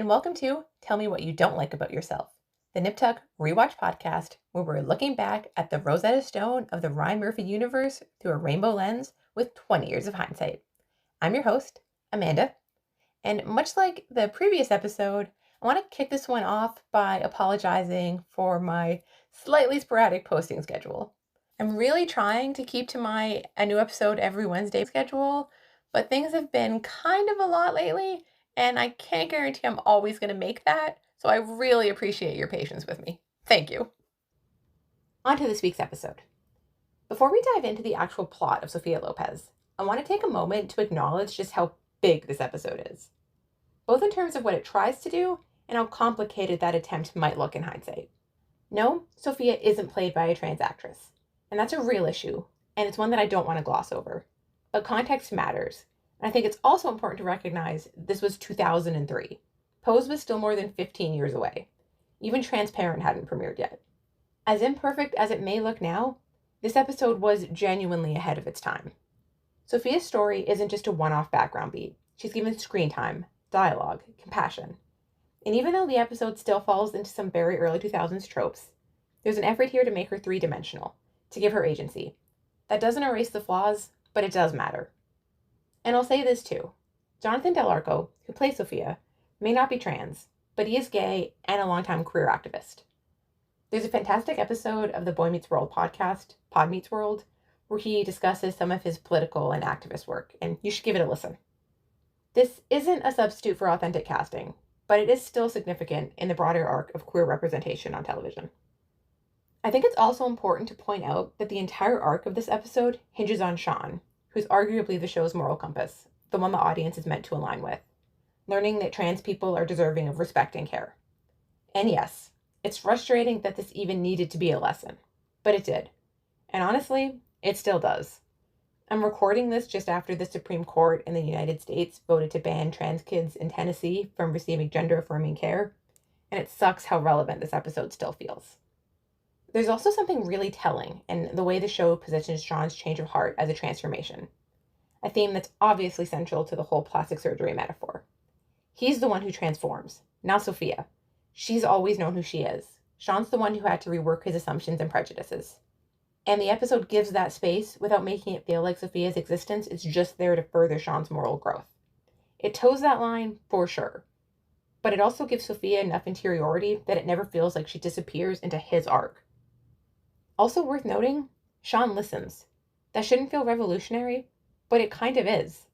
and welcome to Tell Me What You Don't Like About Yourself, the Nip Tuck Rewatch podcast where we're looking back at the Rosetta Stone of the Ryan Murphy universe through a rainbow lens with 20 years of hindsight. I'm your host, Amanda, and much like the previous episode, I want to kick this one off by apologizing for my slightly sporadic posting schedule. I'm really trying to keep to a new episode every Wednesday schedule, but things have been kind of a lot lately, and I can't guarantee I'm always going to make that, so I really appreciate your patience with me. Thank you. On to this week's episode. Before we dive into the actual plot of Sofia Lopez, I want to take a moment to acknowledge just how big this episode is, both in terms of what it tries to do and how complicated that attempt might look in hindsight. No, Sofia isn't played by a trans actress, and that's a real issue, and it's one that I don't want to gloss over. But context matters, and I think it's also important to recognize this was 2003. Pose was still more than 15 years away. Even Transparent hadn't premiered yet. As imperfect as it may look now, this episode was genuinely ahead of its time. Sofia's story isn't just a one-off background beat. She's given screen time, dialogue, compassion. And even though the episode still falls into some very early 2000s tropes, there's an effort here to make her three-dimensional, to give her agency. That doesn't erase the flaws, but it does matter. And I'll say this too. Jonathan Del Arco, who plays Sofia, may not be trans, but he is gay and a longtime queer activist. There's a fantastic episode of the Boy Meets World podcast, Pod Meets World, where he discusses some of his political and activist work, and you should give it a listen. This isn't a substitute for authentic casting, but it is still significant in the broader arc of queer representation on television. I think it's also important to point out that the entire arc of this episode hinges on Sean, who's arguably the show's moral compass, the one the audience is meant to align with, learning that trans people are deserving of respect and care. And yes, it's frustrating that this even needed to be a lesson, but it did. And honestly, it still does. I'm recording this just after the Supreme Court in the United States voted to ban trans kids in Tennessee from receiving gender-affirming care, and it sucks how relevant this episode still feels. There's also something really telling in the way the show positions Sean's change of heart as a transformation, a theme that's obviously central to the whole plastic surgery metaphor. He's the one who transforms, not Sofia. She's always known who she is. Sean's the one who had to rework his assumptions and prejudices. And the episode gives that space without making it feel like Sofia's existence is just there to further Sean's moral growth. It toes that line for sure, but it also gives Sofia enough interiority that it never feels like she disappears into his arc. Also worth noting, Sean listens. That shouldn't feel revolutionary, but it kind of is.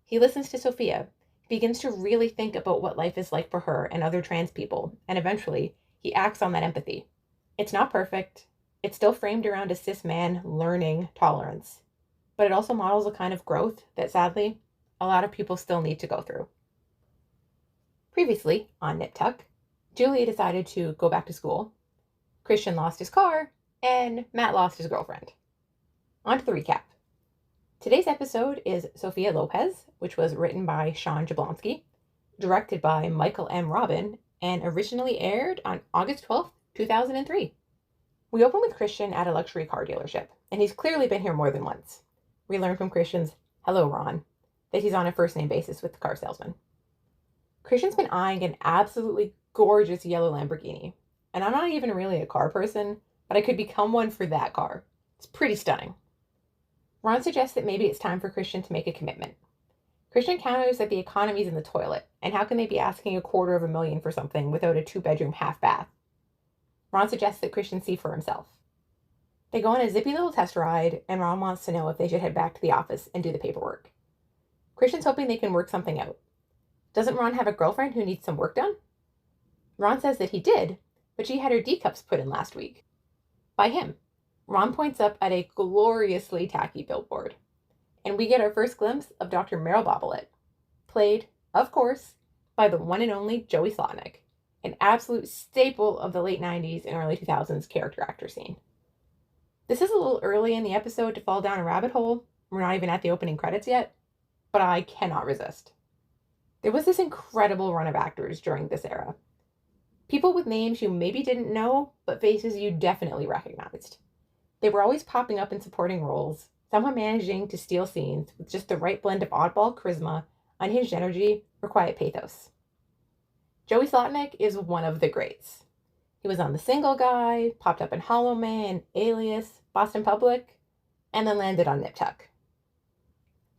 He listens to Sofia, begins to really think about what life is like for her and other trans people, and eventually, he acts on that empathy. It's not perfect. It's still framed around a cis man learning tolerance, but it also models a kind of growth that, sadly, a lot of people still need to go through. Previously, on Nip Tuck, Julia decided to go back to school. Christian lost his car, and Matt lost his girlfriend. On to the recap. Today's episode is Sofia Lopez, which was written by Sean Jablonski, directed by Michael M. Robin, and originally aired on August 12th, 2003. We open with Christian at a luxury car dealership, and he's clearly been here more than once. We learn from Christian's "Hello, Ron" that he's on a first-name basis with the car salesman. Christian's been eyeing an absolutely gorgeous yellow Lamborghini, and I'm not even really a car person, but I could become one for that car. It's pretty stunning. Ron suggests that maybe it's time for Christian to make a commitment. Christian counters that the economy's in the toilet, and how can they be asking $250,000 for something without a 2-bedroom half-bath? Ron suggests that Christian see for himself. They go on a zippy little test ride, and Ron wants to know if they should head back to the office and do the paperwork. Christian's hoping they can work something out. Doesn't Ron have a girlfriend who needs some work done? Ron says that he did, but she had her D cups put in last week. By him. Ron points up at a gloriously tacky billboard, and we get our first glimpse of Dr. Meryl Bobolit, played, of course, by the one and only Joey Slotnick, an absolute staple of the late 90s and early 2000s character actor scene. This is a little early in the episode to fall down a rabbit hole. We're not even at the opening credits yet, but I cannot resist. There was this incredible run of actors during this era. People with names you maybe didn't know, but faces you definitely recognized. They were always popping up in supporting roles, somehow managing to steal scenes with just the right blend of oddball charisma, unhinged energy, or quiet pathos. Joey Slotnick is one of the greats. He was on The Single Guy, popped up in Hollow Man, Alias, Boston Public, and then landed on Nip Tuck.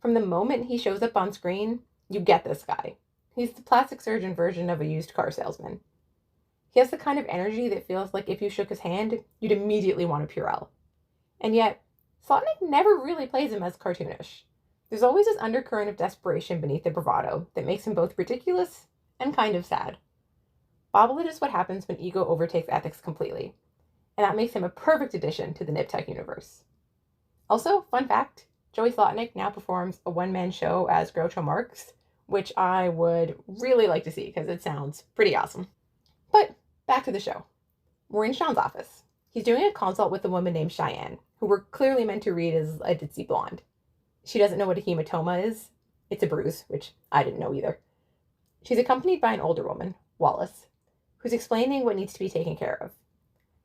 From the moment he shows up on screen, you get this guy. He's the plastic surgeon version of a used car salesman. He has the kind of energy that feels like if you shook his hand, you'd immediately want a Purell. And yet, Slotnick never really plays him as cartoonish. There's always this undercurrent of desperation beneath the bravado that makes him both ridiculous and kind of sad. Bobolit is what happens when ego overtakes ethics completely, and that makes him a perfect addition to the Nip Tuck universe. Also, fun fact, Joey Slotnick now performs a one-man show as Groucho Marx, which I would really like to see because it sounds pretty awesome. But back to the show. We're in Sean's office. He's doing a consult with a woman named Cheyenne, who we're clearly meant to read as a ditzy blonde. She doesn't know what a hematoma is. It's a bruise, which I didn't know either. She's accompanied by an older woman, Wallace, who's explaining what needs to be taken care of.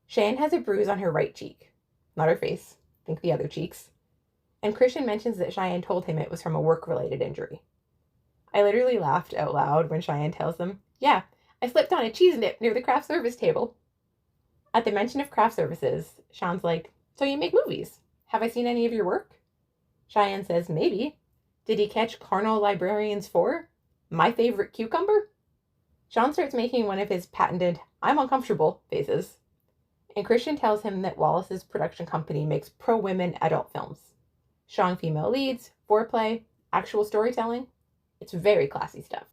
Cheyenne has a bruise on her right cheek. Not her face. Think the other cheeks. And Christian mentions that Cheyenne told him it was from a work-related injury. I literally laughed out loud when Cheyenne tells them, "Yeah, I slipped on a cheese nip near the craft service table." At the mention of craft services, Sean's like, "So you make movies? Have I seen any of your work?" Cheyenne says, "Maybe. Did he catch Carnal Librarians 4? My favorite cucumber?" Sean starts making one of his patented "I'm uncomfortable" faces. And Christian tells him that Wallace's production company makes pro-women adult films. Strong female leads, foreplay, actual storytelling. It's very classy stuff.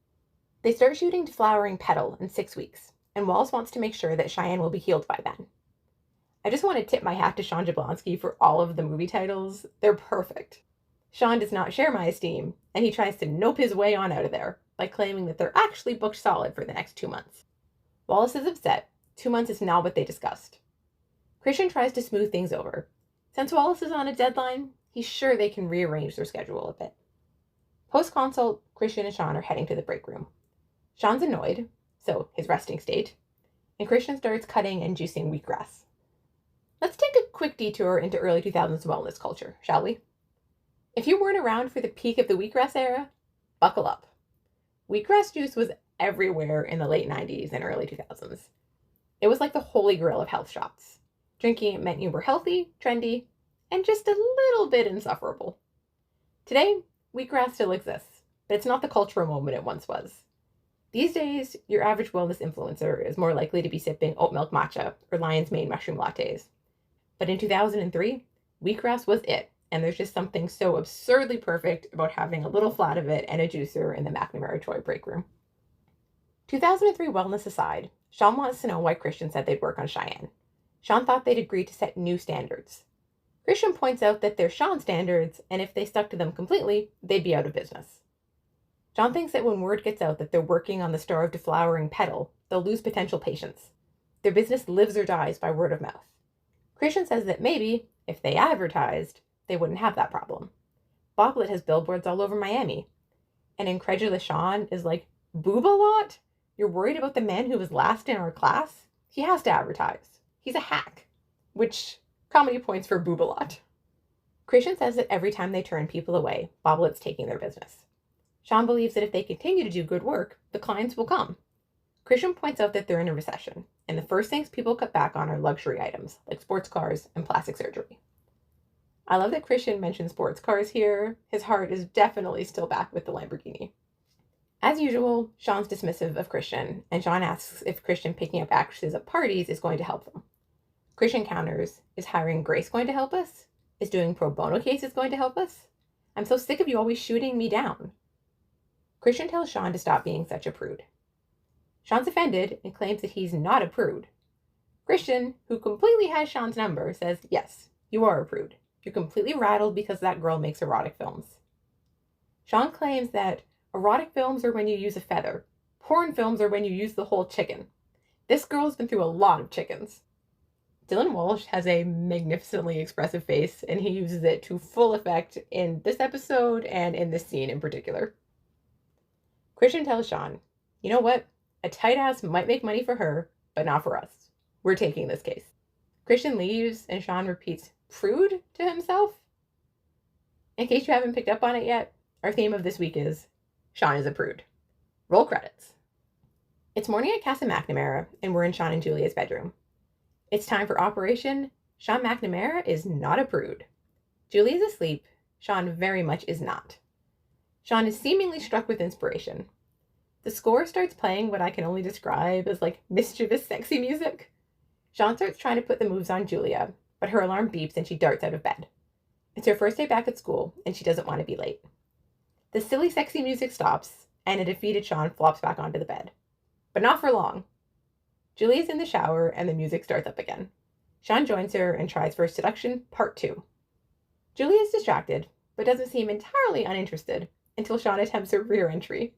They start shooting Deflowering Petal in 6 weeks, and Wallace wants to make sure that Cheyenne will be healed by then. I just want to tip my hat to Sean Jablonski for all of the movie titles. They're perfect. Sean does not share my esteem, and he tries to nope his way on out of there by claiming that they're actually booked solid for the next 2 months. Wallace is upset. 2 months is not what they discussed. Christian tries to smooth things over. Since Wallace is on a deadline, he's sure they can rearrange their schedule a bit. Post-consult, Christian and Sean are heading to the break room. Sean's annoyed, so his resting state, and Christian starts cutting and juicing wheatgrass. Let's take a quick detour into early 2000s wellness culture, shall we? If you weren't around for the peak of the wheatgrass era, buckle up. Wheatgrass juice was everywhere in the late 90s and early 2000s. It was like the holy grail of health shots. Drinking it meant you were healthy, trendy, and just a little bit insufferable. Today, wheatgrass still exists, but it's not the cultural moment it once was. These days, your average wellness influencer is more likely to be sipping oat milk matcha or lion's mane mushroom lattes. But in 2003, wheatgrass was it, and there's just something so absurdly perfect about having a little flat of it and a juicer in the McNamara toy break room. 2003 wellness aside, Sean wants to know why Christian said they'd work on Cheyenne. Sean thought they'd agreed to set new standards. Christian points out that they're Sean standards, and if they stuck to them completely, they'd be out of business. Sean thinks that when word gets out that they're working on the star of Deflowering Petal, they'll lose potential patients. Their business lives or dies by word of mouth. Christian says that maybe, if they advertised, they wouldn't have that problem. Bobolit has billboards all over Miami. And incredulous Sean is like, "Bobolit? You're worried about the man who was last in our class? He has to advertise. He's a hack." Which, comedy points for Bobolit. Christian says that every time they turn people away, Bobolit's taking their business. Sean believes that if they continue to do good work, the clients will come. Christian points out that they're in a recession, and the first things people cut back on are luxury items, like sports cars and plastic surgery. I love that Christian mentioned sports cars here. His heart is definitely still back with the Lamborghini. As usual, Sean's dismissive of Christian, and Sean asks if Christian picking up actresses at parties is going to help them. Christian counters, "Is hiring Grace going to help us? Is doing pro bono cases going to help us? I'm so sick of you always shooting me down." Christian tells Sean to stop being such a prude. Sean's offended and claims that he's not a prude. Christian, who completely has Sean's number, says, "Yes, you are a prude. You're completely rattled because that girl makes erotic films." Sean claims that erotic films are when you use a feather. Porn films are when you use the whole chicken. This girl's been through a lot of chickens. Dylan Walsh has a magnificently expressive face, and he uses it to full effect in this episode and in this scene in particular. Christian tells Sean, "You know what? A tight ass might make money for her, but not for us. We're taking this case." Christian leaves, and Sean repeats prude to himself. In case you haven't picked up on it yet, our theme of this week is Sean is a prude. Roll credits. It's morning at Casa McNamara, and we're in Sean and Julia's bedroom. It's time for Operation Sean McNamara is not a prude. Julia's asleep. Sean very much is not. Sean is seemingly struck with inspiration. The score starts playing what I can only describe as like mischievous, sexy music. Sean starts trying to put the moves on Julia, but her alarm beeps and she darts out of bed. It's her first day back at school, and she doesn't want to be late. The silly, sexy music stops, and a defeated Sean flops back onto the bed. But not for long. Julia's in the shower, and the music starts up again. Sean joins her and tries for seduction part 2. Julia is distracted, but doesn't seem entirely uninterested until Sean attempts a rear entry.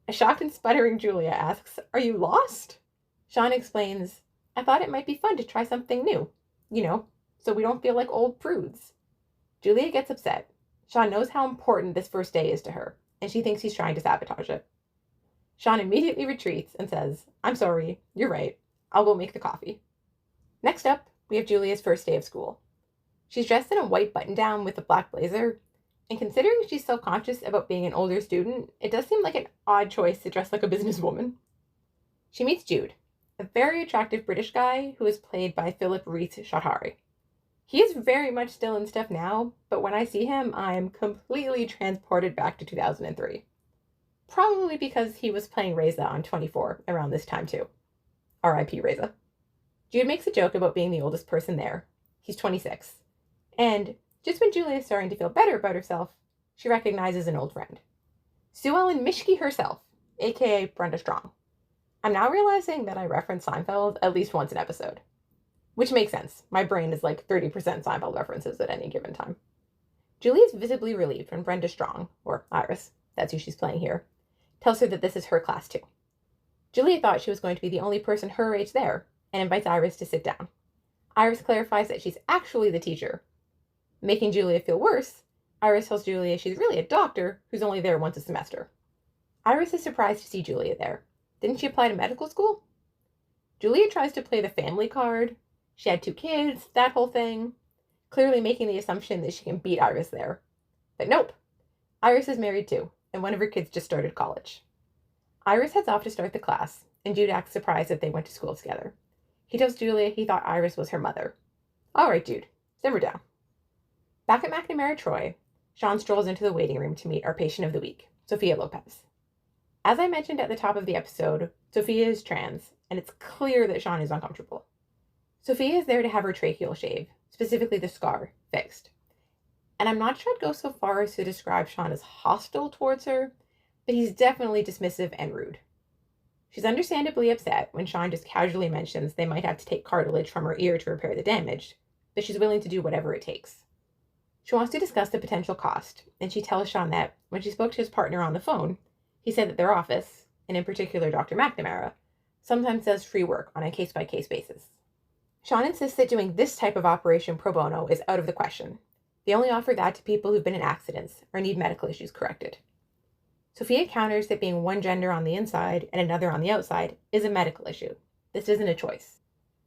A shocked and sputtering Julia asks, "Are you lost?" Sean explains, "I thought it might be fun to try something new, so we don't feel like old prudes." Julia gets upset. Sean knows how important this first day is to her, and she thinks he's trying to sabotage it. Sean immediately retreats and says, "I'm sorry, you're right. I'll go make the coffee." Next up, we have Julia's first day of school. She's dressed in a white button-down with a black blazer, and considering she's self-conscious about being an older student, it does seem like an odd choice to dress like a businesswoman. She meets Jude, a very attractive British guy who is played by Philip Reith-Chaudhary. He is very much still in stuff now, but when I see him, I'm completely transported back to 2003. Probably because he was playing Reza on 24 around this time too. R.I.P. Reza. Jude makes a joke about being the oldest person there. He's 26. And just when Julia is starting to feel better about herself, she recognizes an old friend. Sue Ellen Mischke herself, aka Brenda Strong. I'm now realizing that I reference Seinfeld at least once an episode. Which makes sense. My brain is like 30% Seinfeld references at any given time. Julia is visibly relieved when Brenda Strong, or Iris, that's who she's playing here, tells her that this is her class too. Julia thought she was going to be the only person her age there, and invites Iris to sit down. Iris clarifies that she's actually the teacher. Making Julia feel worse, Iris tells Julia she's really a doctor who's only there once a semester. Iris is surprised to see Julia there. Didn't she apply to medical school? Julia tries to play the family card. She had 2 kids, that whole thing, clearly making the assumption that she can beat Iris there. But nope. Iris is married too, and one of her kids just started college. Iris heads off to start the class, and Jude acts surprised that they went to school together. He tells Julia he thought Iris was her mother. All right, Jude, simmer down. Back at McNamara Troy, Sean strolls into the waiting room to meet our patient of the week, Sofia Lopez. As I mentioned at the top of the episode, Sofia is trans, and it's clear that Sean is uncomfortable. Sofia is there to have her tracheal shave, specifically the scar, fixed. And I'm not sure I'd go so far as to describe Sean as hostile towards her, but he's definitely dismissive and rude. She's understandably upset when Sean just casually mentions they might have to take cartilage from her ear to repair the damage, but she's willing to do whatever it takes. She wants to discuss the potential cost, and she tells Sean that when she spoke to his partner on the phone, he said that their office, and in particular Dr. McNamara, sometimes does free work on a case-by-case basis. Sean insists that doing this type of operation pro bono is out of the question. They only offer that to people who've been in accidents or need medical issues corrected. Sofia counters that being one gender on the inside and another on the outside is a medical issue. This isn't a choice.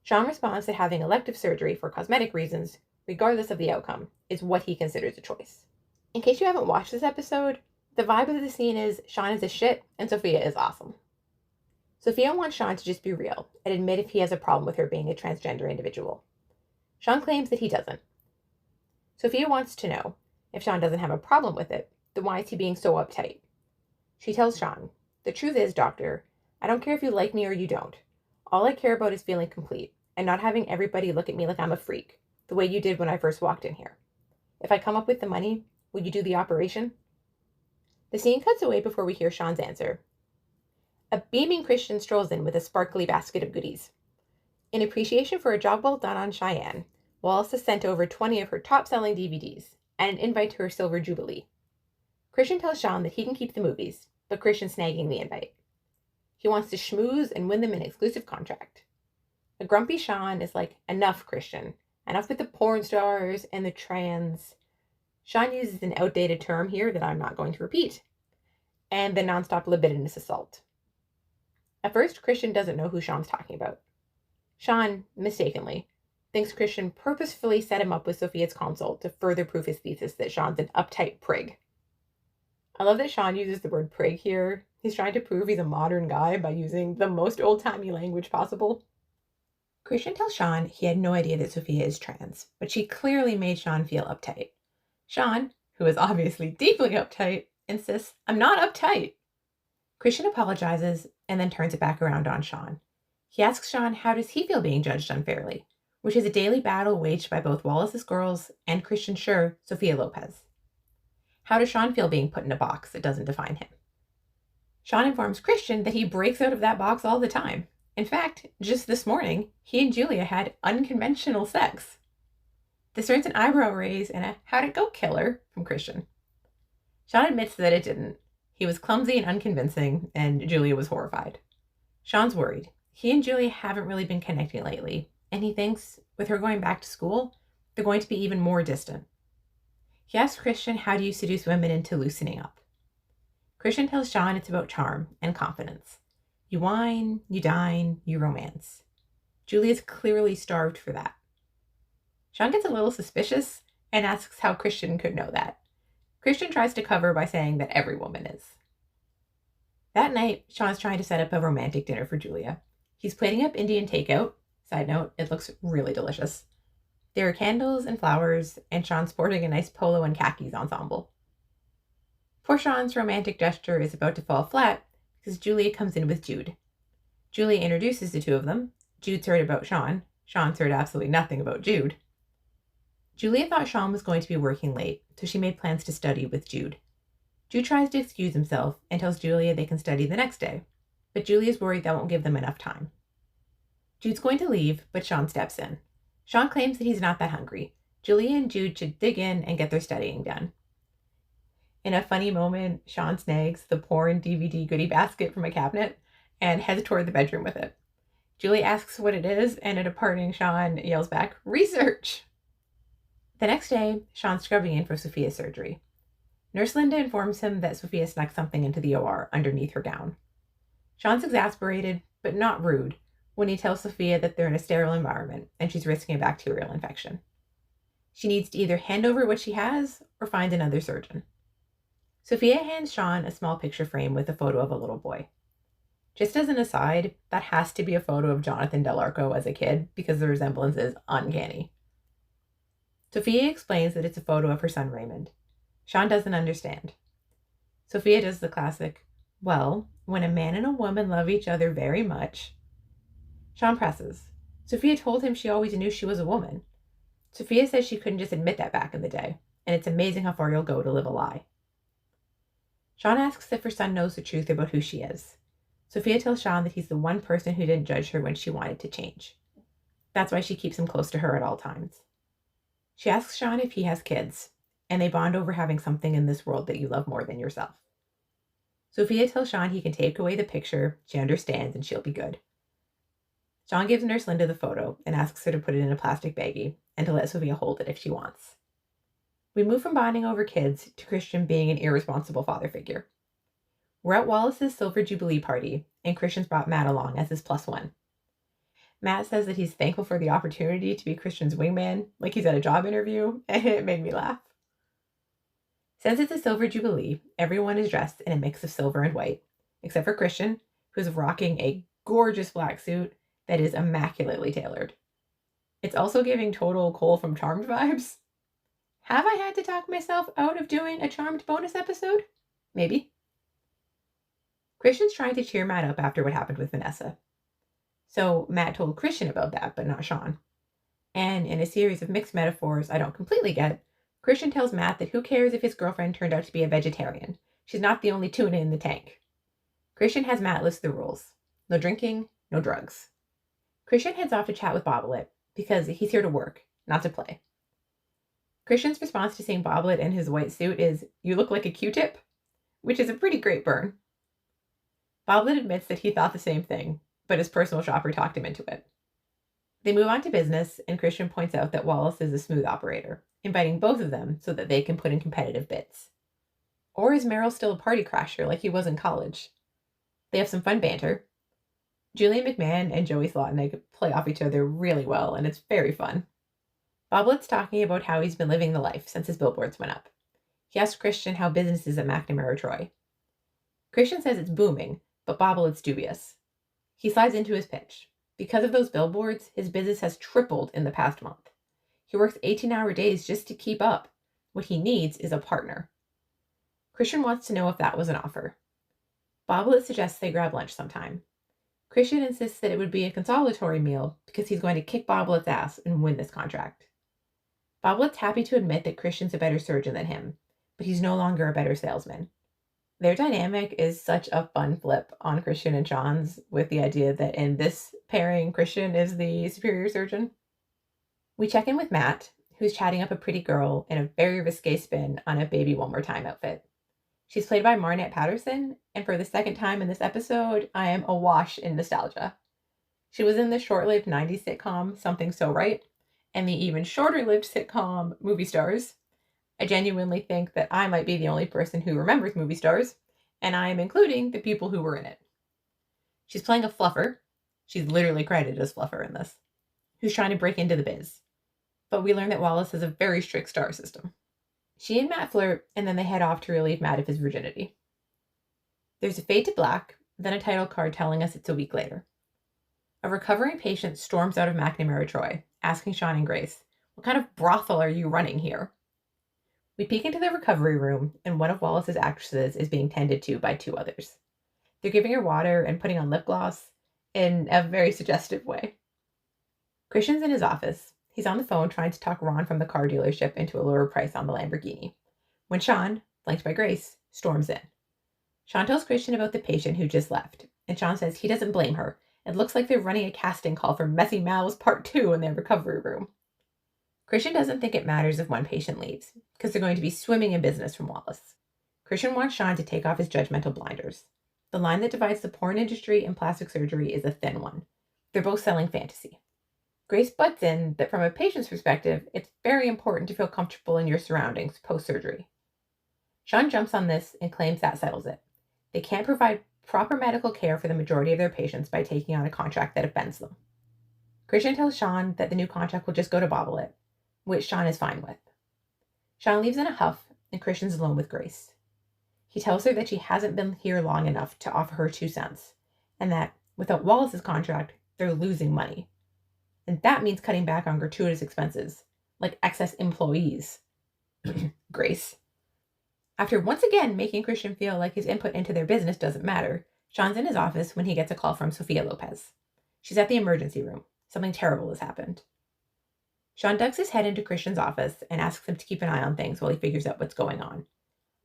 Sean responds that having elective surgery for cosmetic reasons, regardless of the outcome, is what he considers a choice. In case you haven't watched this episode, the vibe of the scene is Sean is a shit and Sofia is awesome. Sofia wants Sean to just be real and admit if he has a problem with her being a transgender individual. Sean claims that he doesn't. Sofia wants to know, if Sean doesn't have a problem with it, then why is he being so uptight? She tells Sean, "The truth is, doctor, I don't care if you like me or you don't. All I care about is feeling complete and not having everybody look at me like I'm a freak, the way you did when I first walked in here. If I come up with the money, will you do the operation?" The scene cuts away before we hear Sean's answer. A beaming Christian strolls in with a sparkly basket of goodies. In appreciation for a job well done on Cheyenne, Wallace has sent over 20 of her top-selling DVDs and an invite to her Silver Jubilee. Christian tells Sean that he can keep the movies, but Christian's snagging the invite. He wants to schmooze and win them an exclusive contract. A grumpy Sean is like, "Enough, Christian. Enough with the porn stars and the trans." Sean uses an outdated term here that I'm not going to repeat. And the nonstop libidinous assault. At first, Christian doesn't know who Sean's talking about. Sean, mistakenly, thinks Christian purposefully set him up with Sofia's consult to further prove his thesis that Sean's an uptight prig. I love that Sean uses the word prig here. He's trying to prove he's a modern guy by using the most old-timey language possible. Christian tells Sean he had no idea that Sofia is trans, but she clearly made Sean feel uptight. Sean, who is obviously deeply uptight, insists, "I'm not uptight." Christian apologizes and then turns it back around on Sean. He asks Sean how does he feel being judged unfairly, which is a daily battle waged by both Wallace's girls and Christian's Sure, Sofia Lopez. How does Sean feel being put in a box that doesn't define him? Sean informs Christian that he breaks out of that box all the time. In fact, just this morning, he and Julia had unconventional sex. This earns an eyebrow raise and a "how'd it go, killer?" from Christian. Sean admits that it didn't. He was clumsy and unconvincing, and Julia was horrified. Sean's worried. He and Julia haven't really been connecting lately, and he thinks, with her going back to school, they're going to be even more distant. He asks Christian how do you seduce women into loosening up. Christian tells Sean it's about charm and confidence. You wine, you dine, you romance. Julia's clearly starved for that. Sean gets a little suspicious and asks how Christian could know that. Christian tries to cover by saying that every woman is. That night, Sean's trying to set up a romantic dinner for Julia. He's plating up Indian takeout. Side note, it looks really delicious. There are candles and flowers, and Sean's sporting a nice polo and khakis ensemble. Poor Sean's romantic gesture is about to fall flat because Julia comes in with Jude. Julia introduces the two of them. Jude's heard about Sean. Sean's heard absolutely nothing about Jude. Julia thought Sean was going to be working late, so she made plans to study with Jude. Jude tries to excuse himself and tells Julia they can study the next day, but Julia's worried that won't give them enough time. Jude's going to leave, but Sean steps in. Sean claims that he's not that hungry. Julia and Jude should dig in and get their studying done. In a funny moment, Sean snags the porn DVD goodie basket from a cabinet and heads toward the bedroom with it. Julia asks what it is, and a departing Sean yells back, "Research!" The next day, Sean's scrubbing in for Sofia's surgery. Nurse Linda informs him that Sofia snuck something into the OR underneath her gown. Sean's exasperated, but not rude, when he tells Sofia that they're in a sterile environment and she's risking a bacterial infection. She needs to either hand over what she has or find another surgeon. Sofia hands Sean a small picture frame with a photo of a little boy. Just as an aside, that has to be a photo of Jonathan Del Arco as a kid because the resemblance is uncanny. Sofia explains that it's a photo of her son Raymond. Sean doesn't understand. Sofia does the classic, "Well, when a man and a woman love each other very much." Sean presses. Sofia told him she always knew she was a woman. Sofia says she couldn't just admit that back in the day, and it's amazing how far you'll go to live a lie. Sean asks if her son knows the truth about who she is. Sofia tells Sean that he's the one person who didn't judge her when she wanted to change. That's why she keeps him close to her at all times. She asks Sean if he has kids, and they bond over having something in this world that you love more than yourself. Sofia tells Sean he can take away the picture, she understands, and she'll be good. Sean gives Nurse Linda the photo and asks her to put it in a plastic baggie and to let Sofia hold it if she wants. We move from bonding over kids to Christian being an irresponsible father figure. We're at Wallace's Silver Jubilee party, and Christian's brought Matt along as his +1. Matt says that he's thankful for the opportunity to be Christian's wingman, like he's at a job interview, and it made me laugh. Since it's a Silver Jubilee, everyone is dressed in a mix of silver and white, except for Christian, who's rocking a gorgeous black suit that is immaculately tailored. It's also giving total Cole from Charmed vibes. Have I had to talk myself out of doing a Charmed bonus episode? Maybe. Christian's trying to cheer Matt up after what happened with Vanessa. So Matt told Christian about that, but not Sean. And in a series of mixed metaphors I don't completely get, Christian tells Matt that who cares if his girlfriend turned out to be a vegetarian? She's not the only tuna in the tank. Christian has Matt list the rules. No drinking, no drugs. Christian heads off to chat with Bobolit because he's here to work, not to play. Christian's response to seeing Bobolit in his white suit is, "You look like a Q-tip," which is a pretty great burn. Bobolit admits that he thought the same thing, but his personal shopper talked him into it. They move on to business, and Christian points out that Wallace is a smooth operator, inviting both of them so that they can put in competitive bids. Or is Merrill still a party crasher like he was in college? They have some fun banter. Julian McMahon and Joey Slotnick play off each other really well, and it's very fun. Bobolit's talking about how he's been living the life since his billboards went up. He asks Christian how business is at McNamara Troy. Christian says it's booming, but Bobolit's dubious. He slides into his pitch. Because of those billboards, his business has tripled in the past month. He works 18-hour days just to keep up. What he needs is a partner. Christian wants to know if that was an offer. Bobolit suggests they grab lunch sometime. Christian insists that it would be a consolatory meal because he's going to kick Bobolit's ass and win this contract. Bobolit's happy to admit that Christian's a better surgeon than him, but he's no longer a better salesman. Their dynamic is such a fun flip on Christian and Sean's, with the idea that in this pairing, Christian is the superior surgeon. We check in with Matt, who's chatting up a pretty girl in a very risque spin on a Baby One More Time outfit. She's played by Marnette Patterson, and for the second time in this episode, I am awash in nostalgia. She was in the short-lived 90s sitcom Something So Right, and the even shorter-lived sitcom Movie Stars. I genuinely think that I might be the only person who remembers Movie Stars, and I am including the people who were in it. She's playing a fluffer. She's literally credited as fluffer in this, who's trying to break into the biz. But we learn that Wallace has a very strict star system. She and Matt flirt, and then they head off to relieve Matt of his virginity. There's a fade to black, then a title card telling us it's a week later. A recovering patient storms out of McNamara Troy, asking Sean and Grace, "What kind of brothel are you running here?" We peek into the recovery room, and one of Wallace's actresses is being tended to by two others. They're giving her water and putting on lip gloss in a very suggestive way. Christian's in his office. He's on the phone trying to talk Ron from the car dealership into a lower price on the Lamborghini, when Sean, flanked by Grace, storms in. Sean tells Christian about the patient who just left, and Sean says he doesn't blame her. It looks like they're running a casting call for Messy Mouths Part 2 in their recovery room. Christian doesn't think it matters if one patient leaves, because they're going to be swimming in business from Wallace. Christian wants Sean to take off his judgmental blinders. The line that divides the porn industry and plastic surgery is a thin one. They're both selling fantasy. Grace butts in that from a patient's perspective, it's very important to feel comfortable in your surroundings post-surgery. Sean jumps on this and claims that settles it. They can't provide proper medical care for the majority of their patients by taking on a contract that offends them. Christian tells Sean that the new contract will just go to Bobolit, which Sean is fine with. Sean leaves in a huff, and Christian's alone with Grace. He tells her that she hasn't been here long enough to offer her 2 cents, and that, without Wallace's contract, they're losing money. And that means cutting back on gratuitous expenses, like excess employees. Grace. After once again making Christian feel like his input into their business doesn't matter, Sean's in his office when he gets a call from Sofia Lopez. She's at the emergency room. Something terrible has happened. Sean ducks his head into Christian's office and asks him to keep an eye on things while he figures out what's going on.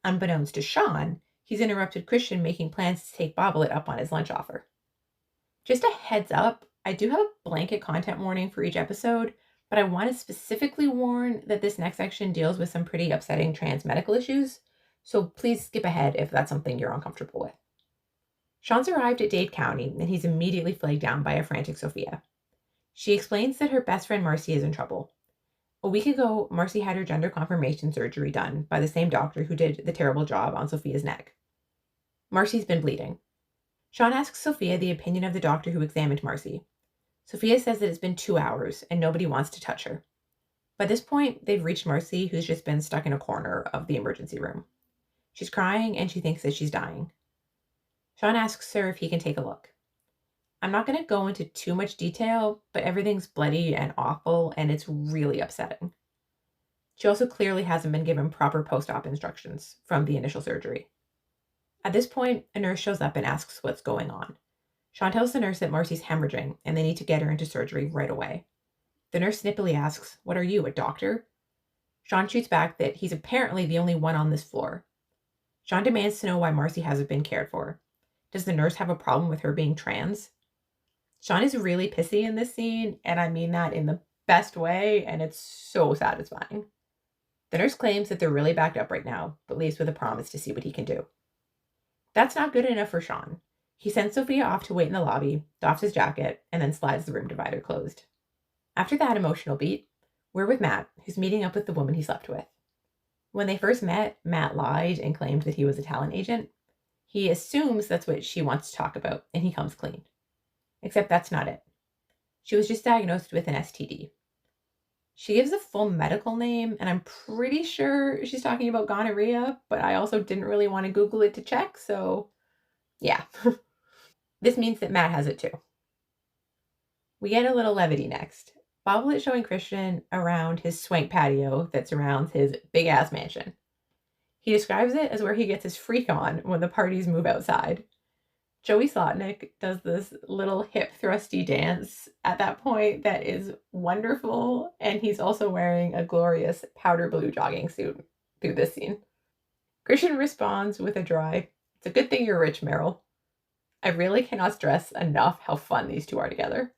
Unbeknownst to Sean, he's interrupted Christian making plans to take Bobolit up on his lunch offer. Just a heads up, I do have a blanket content warning for each episode, but I want to specifically warn that this next section deals with some pretty upsetting trans medical issues, so please skip ahead if that's something you're uncomfortable with. Sean's arrived at Dade County, and he's immediately flagged down by a frantic Sofia. She explains that her best friend Marcy is in trouble. A week ago, Marcy had her gender confirmation surgery done by the same doctor who did the terrible job on Sofia's neck. Marcy's been bleeding. Sean asks Sofia the opinion of the doctor who examined Marcy. Sofia says that it's been 2 hours and nobody wants to touch her. By this point, they've reached Marcy, who's just been stuck in a corner of the emergency room. She's crying and she thinks that she's dying. Sean asks her if he can take a look. I'm not going to go into too much detail, but everything's bloody and awful, and it's really upsetting. She also clearly hasn't been given proper post-op instructions from the initial surgery. At this point, a nurse shows up and asks what's going on. Sean tells the nurse that Marcy's hemorrhaging, and they need to get her into surgery right away. The nurse snippily asks, "What are you, a doctor?" Sean shoots back that he's apparently the only one on this floor. Sean demands to know why Marcy hasn't been cared for. Does the nurse have a problem with her being trans? Sean is really pissy in this scene, and I mean that in the best way, and it's so satisfying. The nurse claims that they're really backed up right now, but leaves with a promise to see what he can do. That's not good enough for Sean. He sends Sofia off to wait in the lobby, doffs his jacket, and then slides the room divider closed. After that emotional beat, we're with Matt, who's meeting up with the woman he slept with. When they first met, Matt lied and claimed that he was a talent agent. He assumes that's what she wants to talk about, and he comes clean. Except that's not it. She was just diagnosed with an STD. She gives a full medical name, and I'm pretty sure she's talking about gonorrhea, but I also didn't really want to Google it to check, so Yeah. This means that Matt has it too. We get a little levity next. Bobolit showing Christian around his swank patio that surrounds his big ass mansion. He describes it as where he gets his freak on when the parties move outside. Joey Slotnick does this little hip thrusty dance at that point that is wonderful, and he's also wearing a glorious powder blue jogging suit through this scene. Christian responds with a dry, "It's a good thing you're rich, Meryl." I really cannot stress enough how fun these two are together.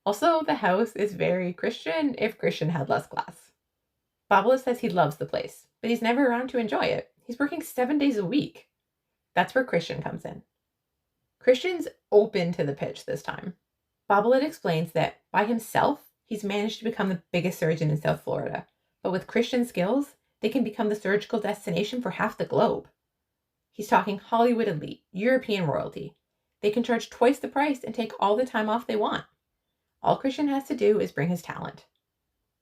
Also, the house is very Christian if Christian had less class. Bobolit says he loves the place, but he's never around to enjoy it. He's working 7 days a week. That's where Christian comes in. Christian's open to the pitch this time. Bobolit explains that by himself, he's managed to become the biggest surgeon in South Florida, but with Christian's skills, they can become the surgical destination for half the globe. He's talking Hollywood elite, European royalty. They can charge twice the price and take all the time off they want. All Christian has to do is bring his talent.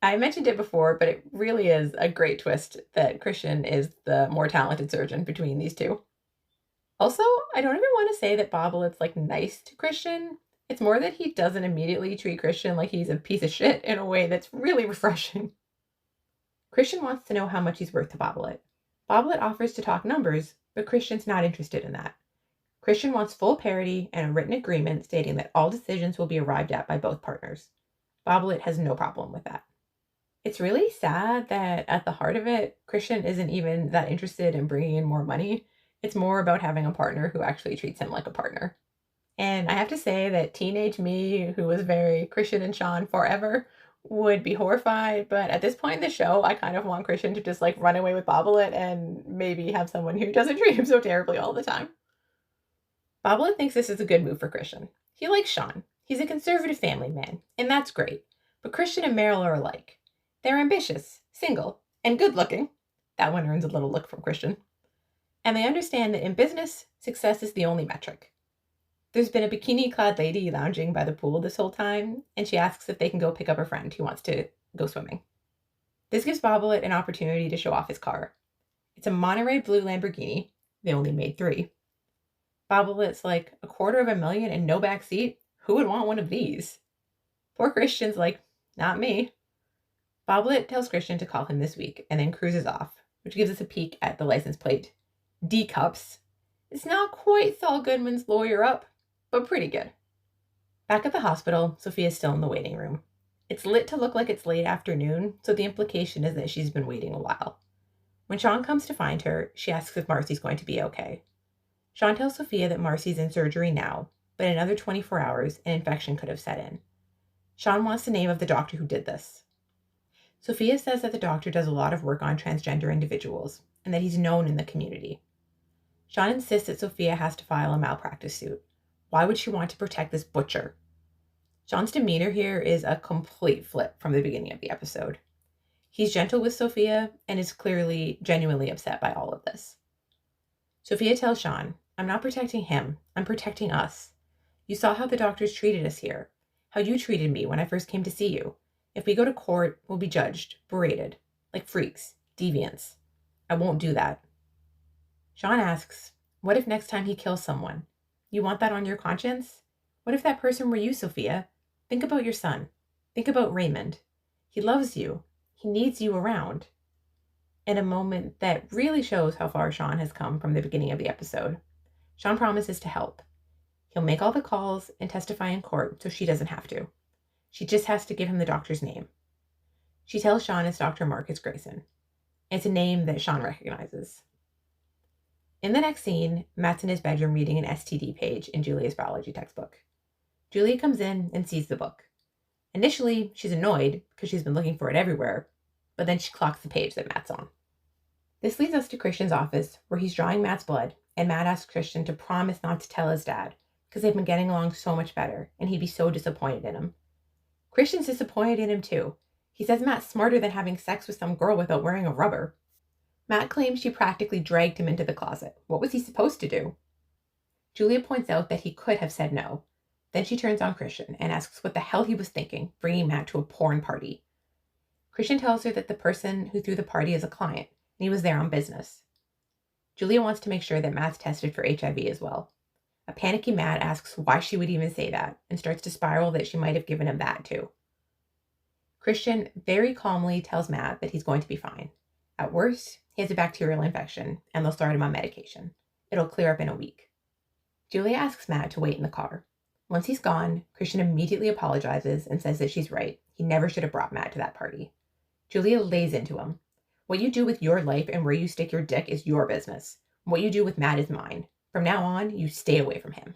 I mentioned it before, but it really is a great twist that Christian is the more talented surgeon between these two. Also, I don't ever want to say that Bobolit's like nice to Christian. It's more that he doesn't immediately treat Christian like he's a piece of shit in a way that's really refreshing. Christian wants to know how much he's worth to Bobolit. Bobolit offers to talk numbers, but Christian's not interested in that. Christian wants full parity and a written agreement stating that all decisions will be arrived at by both partners. Bobolit has no problem with that. It's really sad that at the heart of it, Christian isn't even that interested in bringing in more money. It's more about having a partner who actually treats him like a partner. And I have to say that teenage me, who was very Christian and Sean forever, would be horrified. But at this point in the show, I kind of want Christian to just like run away with Bobolit and maybe have someone who doesn't treat him so terribly all the time. Bobolit thinks this is a good move for Christian. He likes Sean. He's a conservative family man, and that's great. But Christian and Meryl are alike. They're ambitious, single, and good looking. That one earns a little look from Christian. And they understand that in business, success is the only metric. There's been a bikini-clad lady lounging by the pool this whole time, and she asks if they can go pick up her friend who wants to go swimming. This gives Bobolit an opportunity to show off his car. It's a Monterey blue Lamborghini. They only made 3. Bobolit's like, $250,000 and no back seat? Who would want one of these? Poor Christian's like, not me. Bobolit tells Christian to call him this week and then cruises off, which gives us a peek at the license plate. D cups. It's not quite Saul Goodman's lawyer up, but pretty good. Back at the hospital, Sofia's still in the waiting room. It's lit to look like it's late afternoon, so the implication is that she's been waiting a while. When Sean comes to find her, she asks if Marcy's going to be okay. Sean tells Sofia that Marcy's in surgery now, but in another 24 hours, an infection could have set in. Sean wants the name of the doctor who did this. Sofia says that the doctor does a lot of work on transgender individuals, and that he's known in the community. Sean insists that Sofia has to file a malpractice suit. Why would she want to protect this butcher? Sean's demeanor here is a complete flip from the beginning of the episode. He's gentle with Sofia and is clearly genuinely upset by all of this. Sofia tells Sean, "I'm not protecting him, I'm protecting us. You saw how the doctors treated us here, how you treated me when I first came to see you. If we go to court, we'll be judged, berated, like freaks, deviants. I won't do that." Sean asks, what if next time he kills someone? You want that on your conscience? What if that person were you, Sofia? Think about your son. Think about Raymond. He loves you. He needs you around. In a moment that really shows how far Sean has come from the beginning of the episode, Sean promises to help. He'll make all the calls and testify in court so she doesn't have to. She just has to give him the doctor's name. She tells Sean it's Dr. Marcus Grayson. It's a name that Sean recognizes. In the next scene, Matt's in his bedroom reading an STD page in Julia's biology textbook. Julia comes in and sees the book. Initially, she's annoyed because she's been looking for it everywhere, but then she clocks the page that Matt's on. This leads us to Christian's office, where he's drawing Matt's blood, and Matt asks Christian to promise not to tell his dad, because they've been getting along so much better, and he'd be so disappointed in him. Christian's disappointed in him too. He says Matt's smarter than having sex with some girl without wearing a rubber. Matt claims she practically dragged him into the closet. What was he supposed to do? Julia points out that he could have said no. Then she turns on Christian and asks what the hell he was thinking, bringing Matt to a porn party. Christian tells her that the person who threw the party is a client, and he was there on business. Julia wants to make sure that Matt's tested for HIV as well. A panicky Matt asks why she would even say that and starts to spiral that she might have given him that too. Christian very calmly tells Matt that he's going to be fine. At worst, he has a bacterial infection and they'll start him on medication. It'll clear up in a week. Julia asks Matt to wait in the car. Once he's gone, Christian immediately apologizes and says that she's right. He never should have brought Matt to that party. Julia lays into him. What you do with your life and where you stick your dick is your business. What you do with Matt is mine. From now on, you stay away from him.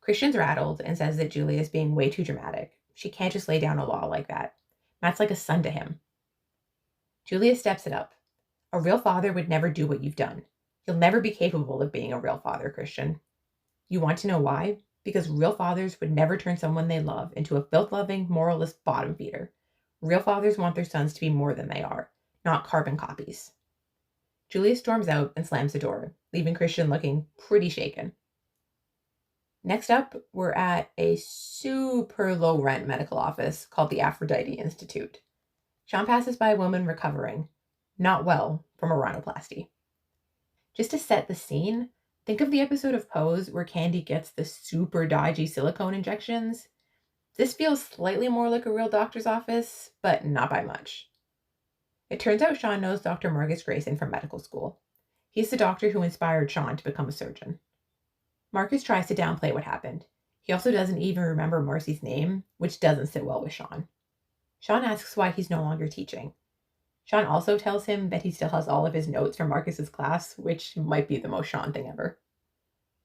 Christian's rattled and says that Julia is being way too dramatic. She can't just lay down a law like that. Matt's like a son to him. Julia steps it up. A real father would never do what you've done. You'll never be capable of being a real father, Christian. You want to know why? Because real fathers would never turn someone they love into a filth-loving, moralist bottom feeder. Real fathers want their sons to be more than they are, not carbon copies. Julia storms out and slams the door, leaving Christian looking pretty shaken. Next up, we're at a super low-rent medical office called the Aphrodite Institute. Sean passes by a woman recovering, not well, from a rhinoplasty. Just to set the scene, think of the episode of Pose where Candy gets the super dodgy silicone injections. This feels slightly more like a real doctor's office, but not by much. It turns out Sean knows Dr. Marcus Grayson from medical school. He's the doctor who inspired Sean to become a surgeon. Marcus tries to downplay what happened. He also doesn't even remember Marcy's name, which doesn't sit well with Sean. Sean asks why he's no longer teaching. Sean also tells him that he still has all of his notes from Marcus's class, which might be the most Sean thing ever.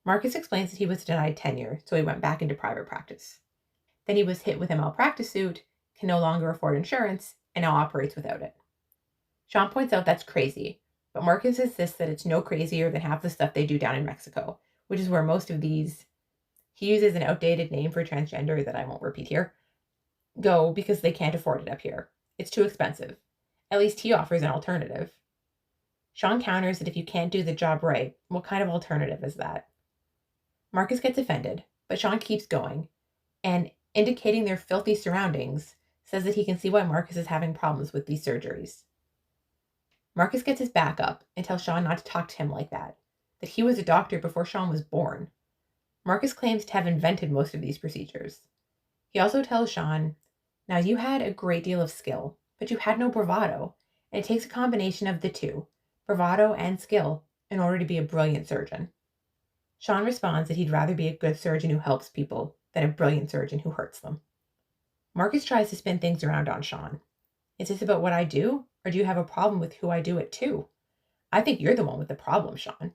Marcus explains that he was denied tenure, so he went back into private practice. Then he was hit with a malpractice suit, can no longer afford insurance, and now operates without it. Sean points out that's crazy, but Marcus insists that it's no crazier than half the stuff they do down in Mexico, which is where most of these, he uses an outdated name for transgender that I won't repeat here, go because they can't afford it up here. It's too expensive. At least he offers an alternative. Sean counters that if you can't do the job right, what kind of alternative is that? Marcus gets offended, but Sean keeps going, and indicating their filthy surroundings, says that he can see why Marcus is having problems with these surgeries. Marcus gets his back up and tells Sean not to talk to him like that he was a doctor before Sean was born. Marcus claims to have invented most of these procedures. He also tells Sean, now you had a great deal of skill, but you had no bravado, and it takes a combination of the two, bravado and skill, in order to be a brilliant surgeon. Sean responds that he'd rather be a good surgeon who helps people than a brilliant surgeon who hurts them. Marcus tries to spin things around on Sean. Is this about what I do, or do you have a problem with who I do it to? I think you're the one with the problem, Sean.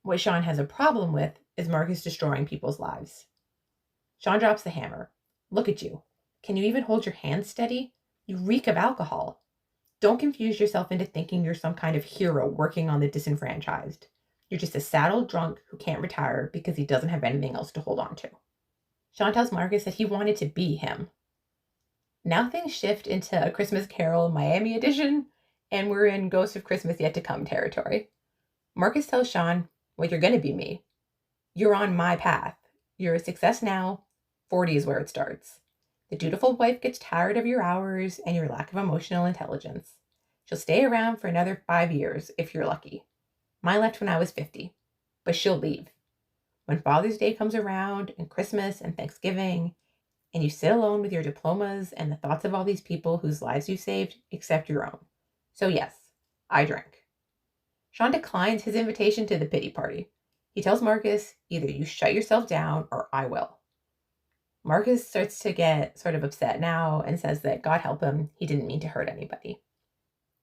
What Sean has a problem with is Marcus destroying people's lives. Sean drops the hammer. Look at you. Can you even hold your hands steady? You reek of alcohol. Don't confuse yourself into thinking you're some kind of hero working on the disenfranchised. You're just a saddled drunk who can't retire because he doesn't have anything else to hold on to. Sean tells Marcus that he wanted to be him. Now things shift into A Christmas Carol Miami edition, and we're in Ghost of Christmas Yet to Come territory. Marcus tells Sean, well, you're going to be me. You're on my path. You're a success now. 40 is where it starts. The dutiful wife gets tired of your hours and your lack of emotional intelligence. She'll stay around for another 5 years if you're lucky. Mine left when I was 50, but she'll leave. When Father's Day comes around and Christmas and Thanksgiving, and you sit alone with your diplomas and the thoughts of all these people whose lives you saved except your own. So yes, I drink. Sean declines his invitation to the pity party. He tells Marcus, either you shut yourself down or I will. Marcus starts to get sort of upset now and says that God help him, he didn't mean to hurt anybody.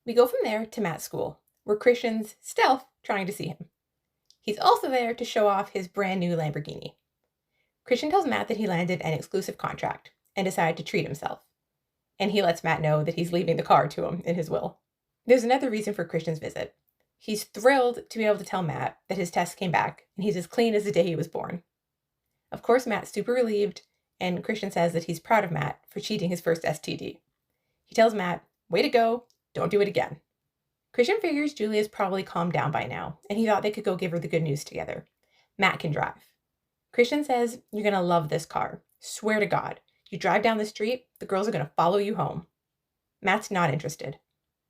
We go from there to Matt's school, where Christian's stealth trying to see him. He's also there to show off his brand new Lamborghini. Christian tells Matt that he landed an exclusive contract and decided to treat himself. And he lets Matt know that he's leaving the car to him in his will. There's another reason for Christian's visit. He's thrilled to be able to tell Matt that his test came back and he's as clean as the day he was born. Of course, Matt's super relieved, and Christian says that he's proud of Matt for cheating his first STD. He tells Matt, way to go, don't do it again. Christian figures Julia's probably calmed down by now, and he thought they could go give her the good news together. Matt can drive. Christian says, you're going to love this car. Swear to God. You drive down the street, the girls are going to follow you home. Matt's not interested.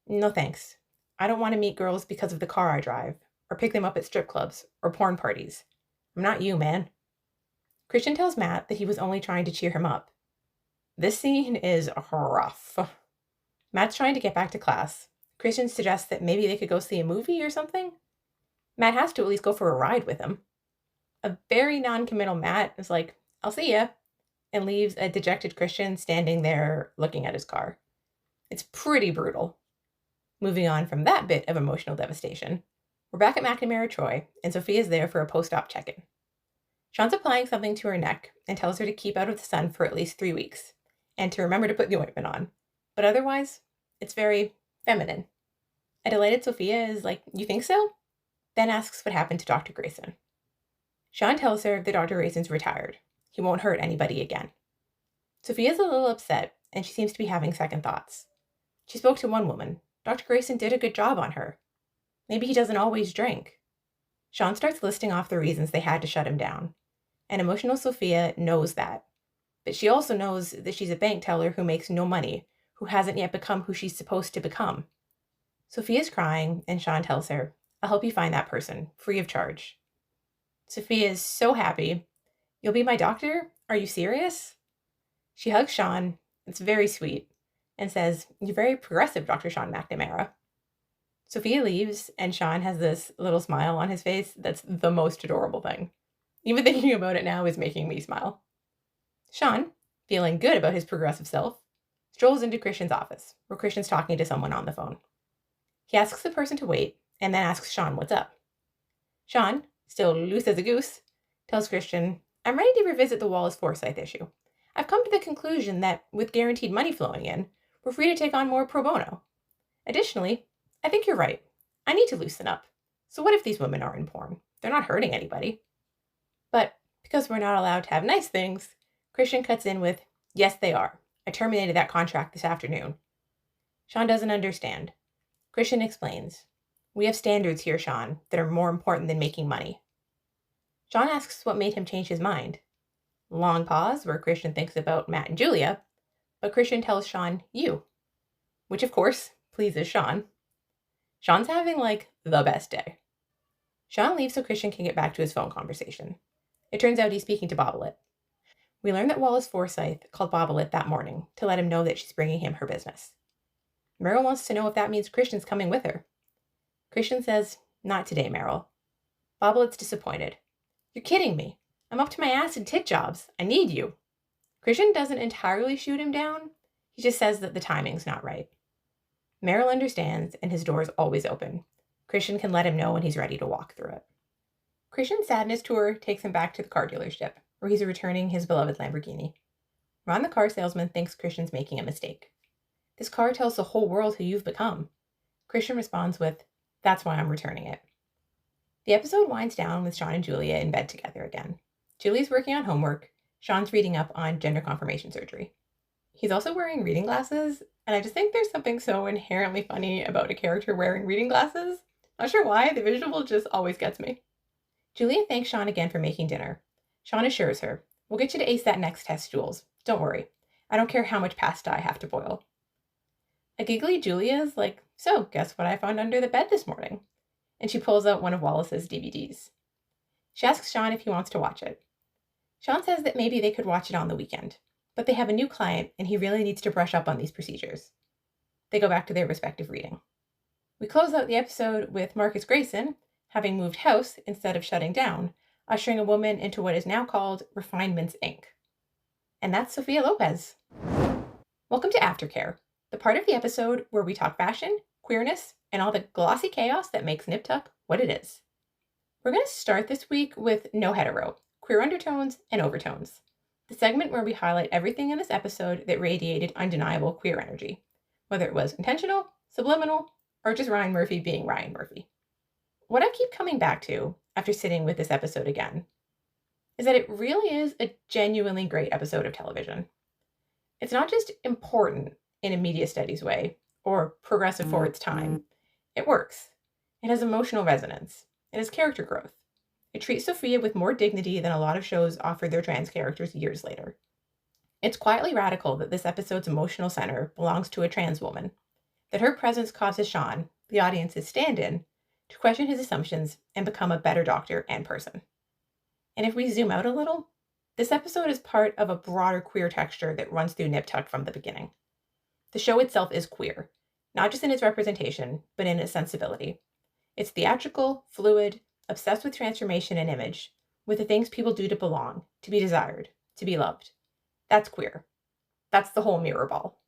No thanks. I don't want to meet girls because of the car I drive, or pick them up at strip clubs, or porn parties. I'm not you, man. Christian tells Matt that he was only trying to cheer him up. This scene is rough. Matt's trying to get back to class. Christian suggests that maybe they could go see a movie or something. Matt has to at least go for a ride with him. A very non-committal Matt is like, I'll see ya, and leaves a dejected Christian standing there looking at his car. It's pretty brutal. Moving on from that bit of emotional devastation, we're back at McNamara Troy, and Sofia's there for a post-op check-in. Sean's applying something to her neck and tells her to keep out of the sun for at least 3 weeks, and to remember to put the ointment on. But otherwise, it's very feminine. A delighted Sofia is like, you think so? Then asks what happened to Dr. Grayson. Sean tells her that Dr. Grayson's retired. He won't hurt anybody again. Sofia's a little upset, and she seems to be having second thoughts. She spoke to one woman. Dr. Grayson did a good job on her. Maybe he doesn't always drink. Sean starts listing off the reasons they had to shut him down. And emotional Sofia knows that. But she also knows that she's a bank teller who makes no money, who hasn't yet become who she's supposed to become. Sofia's crying, and Sean tells her, I'll help you find that person, free of charge. Sofia is so happy. You'll be my doctor? Are you serious? She hugs Sean. It's very sweet. And says, you're very progressive, Dr. Sean McNamara. Sofia leaves, and Sean has this little smile on his face that's the most adorable thing. Even thinking about it now is making me smile. Sean, feeling good about his progressive self, strolls into Christian's office, where Christian's talking to someone on the phone. He asks the person to wait, and then asks Sean what's up. Sean, still loose as a goose, tells Christian, I'm ready to revisit the Wallace Forsythe issue. I've come to the conclusion that, with guaranteed money flowing in, we're free to take on more pro bono. Additionally, I think you're right. I need to loosen up. So what if these women are in porn? They're not hurting anybody. But because we're not allowed to have nice things, Christian cuts in with, yes, they are. I terminated that contract this afternoon. Sean doesn't understand. Christian explains, we have standards here, Sean, that are more important than making money. Sean asks what made him change his mind. Long pause where Christian thinks about Matt and Julia, but Christian tells Sean, you. Which, of course, pleases Sean. Sean's having, the best day. Sean leaves so Christian can get back to his phone conversation. It turns out he's speaking to Bobolit. We learn that Wallace Forsythe called Bobolit that morning to let him know that she's bringing him her business. Meryl wants to know if that means Christian's coming with her. Christian says, not today, Meryl. Bobolit's disappointed. You're kidding me. I'm up to my ass in tit jobs. I need you. Christian doesn't entirely shoot him down. He just says that the timing's not right. Meryl understands, and his door is always open. Christian can let him know when he's ready to walk through it. Christian's sadness tour takes him back to the car dealership, where he's returning his beloved Lamborghini. Ron the car salesman thinks Christian's making a mistake. This car tells the whole world who you've become. Christian responds with, that's why I'm returning it. The episode winds down with Sean and Julia in bed together again. Julia's working on homework. Sean's reading up on gender confirmation surgery. He's also wearing reading glasses, and I just think there's something so inherently funny about a character wearing reading glasses. Not sure why, the visual just always gets me. Julia thanks Sean again for making dinner. Sean assures her, we'll get you to ace that next test, Jules. Don't worry. I don't care how much pasta I have to boil. A giggly Julia is like, so guess what I found under the bed this morning? And she pulls out one of Wallace's DVDs. She asks Sean if he wants to watch it. Sean says that maybe they could watch it on the weekend, but they have a new client and he really needs to brush up on these procedures. They go back to their respective reading. We close out the episode with Marcus Grayson, having moved house instead of shutting down, ushering a woman into what is now called Refinements Inc. And that's Sofia Lopez. Welcome to Aftercare, the part of the episode where we talk fashion, queerness, and all the glossy chaos that makes Nip Tuck what it is. We're going to start this week with No Hetero, Queer Undertones and Overtones, the segment where we highlight everything in this episode that radiated undeniable queer energy, whether it was intentional, subliminal, or just Ryan Murphy being Ryan Murphy. What I keep coming back to after sitting with this episode again is that it really is a genuinely great episode of television. It's not just important in a media studies way or progressive for its time. It works. It has emotional resonance. It has character growth. It treats Sofia with more dignity than a lot of shows offered their trans characters years later. It's quietly radical that this episode's emotional center belongs to a trans woman, that her presence causes Sean, the audience's stand-in, to question his assumptions and become a better doctor and person. And if we zoom out a little, this episode is part of a broader queer texture that runs through Nip Tuck from the beginning. The show itself is queer, not just in its representation, but in its sensibility. It's theatrical, fluid, obsessed with transformation and image, with the things people do to belong, to be desired, to be loved. That's queer. That's the whole mirror ball.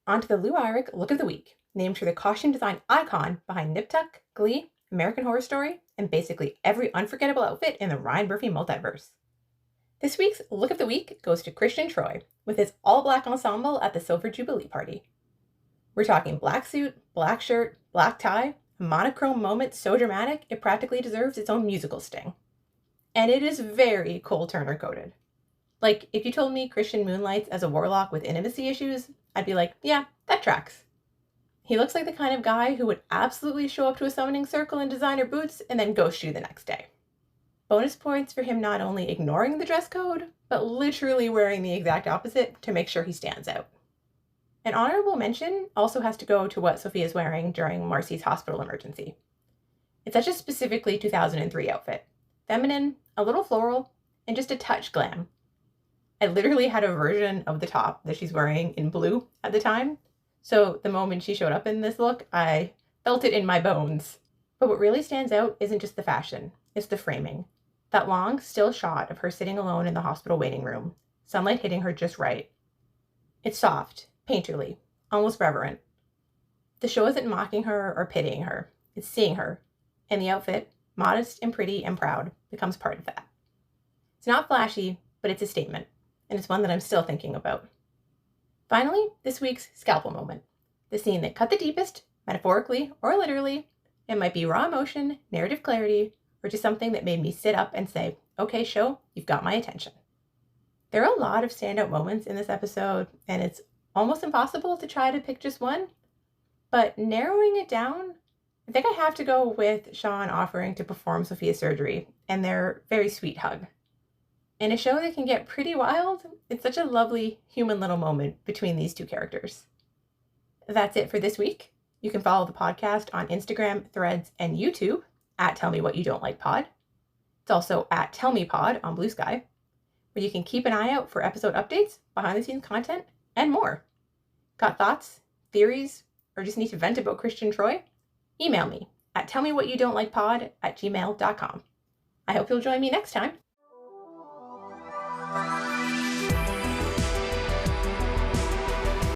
On to the Lou Eyrich Look of the Week, named for the costume design icon behind Nip Tuck, Glee, American Horror Story, and basically every unforgettable outfit in the Ryan Murphy multiverse. This week's Look of the Week goes to Christian Troy with his all-black ensemble at the Silver Jubilee party. We're talking black suit, black shirt, black tie, a monochrome moment so dramatic it practically deserves its own musical sting. And it is very Cole Turner coded. Like, if you told me Christian moonlights as a warlock with intimacy issues, I'd be like, yeah, that tracks. He looks like the kind of guy who would absolutely show up to a summoning circle in designer boots and then ghost you the next day. Bonus points for him not only ignoring the dress code, but literally wearing the exact opposite to make sure he stands out. An honorable mention also has to go to what Sofia is wearing during Marcy's hospital emergency. It's such a specifically 2003 outfit. Feminine, a little floral, and just a touch glam. I literally had a version of the top that she's wearing in blue at the time, so the moment she showed up in this look, I felt it in my bones. But what really stands out isn't just the fashion, it's the framing. That long, still shot of her sitting alone in the hospital waiting room, sunlight hitting her just right. It's soft, painterly, almost reverent. The show isn't mocking her or pitying her, it's seeing her, and the outfit, modest and pretty and proud, becomes part of that. It's not flashy, but it's a statement, and it's one that I'm still thinking about. Finally, this week's scalpel moment. The scene that cut the deepest, metaphorically or literally. It might be raw emotion, narrative clarity, or just something that made me sit up and say, okay, show, you've got my attention. There are a lot of standout moments in this episode, and it's almost impossible to try to pick just one. But narrowing it down, I think I have to go with Sean offering to perform Sofia's surgery and their very sweet hug. In a show that can get pretty wild, it's such a lovely human little moment between these two characters. That's it for this week. You can follow the podcast on Instagram, Threads, and YouTube at Tell Me What You Don't Like Pod. It's also at Tell Me Pod on Blue Sky, where you can keep an eye out for episode updates, behind the scenes content, and more. Got thoughts, theories, or just need to vent about Christian Troy? Email me at tellmewhatyoudon'tlikepod@gmail.com. I hope you'll join me next time.